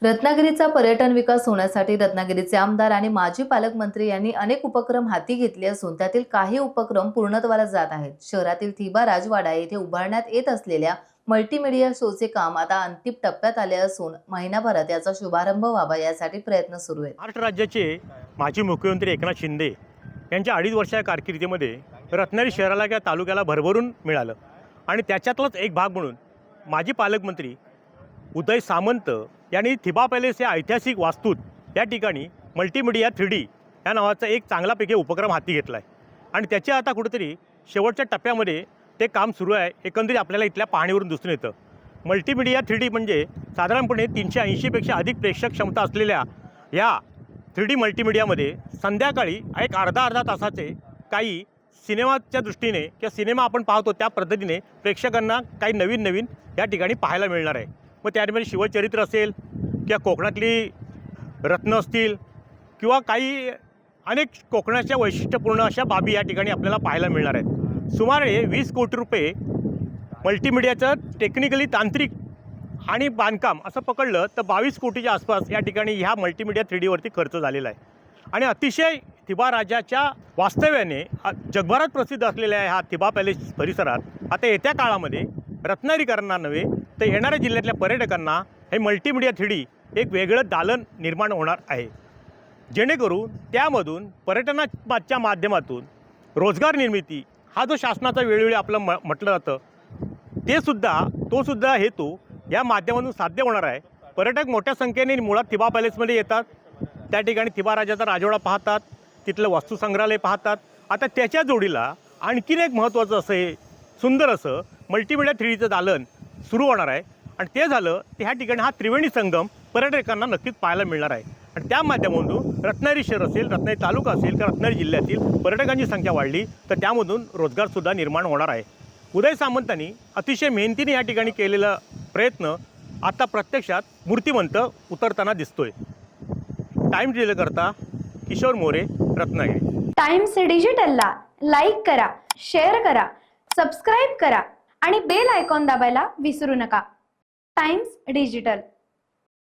रत्नागिरीचा पर्यटन विकास होण्यासाठी रत्नागिरीचे आमदार आणि माजी पालकमंत्री यांनी अनेक उपक्रम हाती घेतले असून त्यातील काही उपक्रम पूर्णत्वाला जात आहेत। शहरातील थिबा राजवाडा येथे उभारण्यात येत असलेल्या मल्टीमीडिया शोचे काम आता अंतिम टप्प्यात आले असून महिनाभरात याचा शुभारंभ व्हावा यासाठी प्रयत्न सुरू आहेत। महाराष्ट्र राज्याचे माजी मुख्यमंत्री एकनाथ शिंदे यांच्या 2.5 वर्षाच्या कारकिर्दीमध्ये रत्नागिरी शहराला किंवा तालुक्याला भरभरून मिळालं आणि त्याच्यातलाच एक भाग म्हणून माजी पालकमंत्री उदय सामंत यांनी थिबा पॅलेस या ऐतिहासिक वास्तूत या ठिकाणी मल्टीमीडिया 3D या नावाचा एक चांगलापैकी उपक्रम हाती घेतला आहे आणि त्याचे आता कुठेतरी शेवटच्या टप्प्यामध्ये ते काम सुरू आहे। एकंदरीत आपल्याला इथल्या पाहणीवरून दिसून येतं मल्टीमीडिया 3D म्हणजे साधारणपणे 380 पेक्षा अधिक प्रेक्षक क्षमता असलेल्या या 3D मल्टीमीडियामध्ये संध्याकाळी एक अर्धा तासाचे काही सिनेमाच्या दृष्टीने किंवा सिनेमा आपण पाहतो त्या पद्धतीने प्रेक्षकांना काही नवीन या ठिकाणी पाहायला मिळणार आहे। मग त्यामध्ये शिवचरित्र असेल किंवा कोकणातली रत्न असतील किंवा काही अनेक कोकणाच्या वैशिष्ट्यपूर्ण अशा बाबी या ठिकाणी आपल्याला पाहायला मिळणार आहेत। सुमारे 20 कोटी रुपये मल्टीमीडियाचं टेक्निकली तांत्रिक आणि बांधकाम असं पकडलं तर 22 कोटीच्या आसपास या ठिकाणी ह्या मल्टीमीडिया 3D वरती खर्च झालेला आहे आणि अतिशय थिबा राजाच्या वास्तव्याने जगभरात प्रसिद्ध असलेल्या ह्या थिबा पॅलेस परिसरात आता येत्या काळामध्ये रत्नागिरीकरांना नव्हे तर येणाऱ्या जिल्ह्यातल्या पर्यटकांना हे मल्टीमीडिया 3D एक वेगळं दालन निर्माण होणार आहे, जेणेकरून त्यामधून पर्यटनाच्या माध्यमातून रोजगार निर्मिती हा जो शासनाचा वेळोवेळी आपलं म्हटलं जातं तो सुद्धा हेतू या माध्यमातून साध्य होणार आहे। पर्यटक मोठ्या संख्येने मुळात थिबा पॅलेसमध्ये येतात, त्या ठिकाणी थिबा राजाचा राजवाडा पाहतात, तिथलं वस्तुसंग्रहालय पाहतात। आता त्याच्या जोडीला आणखीन एक महत्त्वाचं असं हे सुंदर असं मल्टीमीडिया 3Dचं दालन सुरू होणार आहे आणि ते झालं तर ह्या ठिकाणी हा त्रिवेणी संगम पर्यटकांना नक्कीच पाहायला मिळणार आहे आणि त्या माध्यमातून रत्नागिरी शहर असेल, रत्नागिरी तालुका असेल किंवा रत्नागिरी जिल्ह्यातील पर्यटकांची संख्या वाढली तर त्यामधून रोजगारसुद्धा निर्माण होणार आहे। उदय सामंतांनी अतिशय मेहनतीने या ठिकाणी केलेला प्रयत्न आता प्रत्यक्षात मूर्तिमंत उतरताना दिसतोय। टाइम्स डिजिटल करता किशोर मोरे, रत्नागिरी। टाइम्स डिजिटलला लाईक करा, शेअर करा, सबस्क्राईब करा आणि बेल आयकॉन दाबायला विसरू नका। Times digital.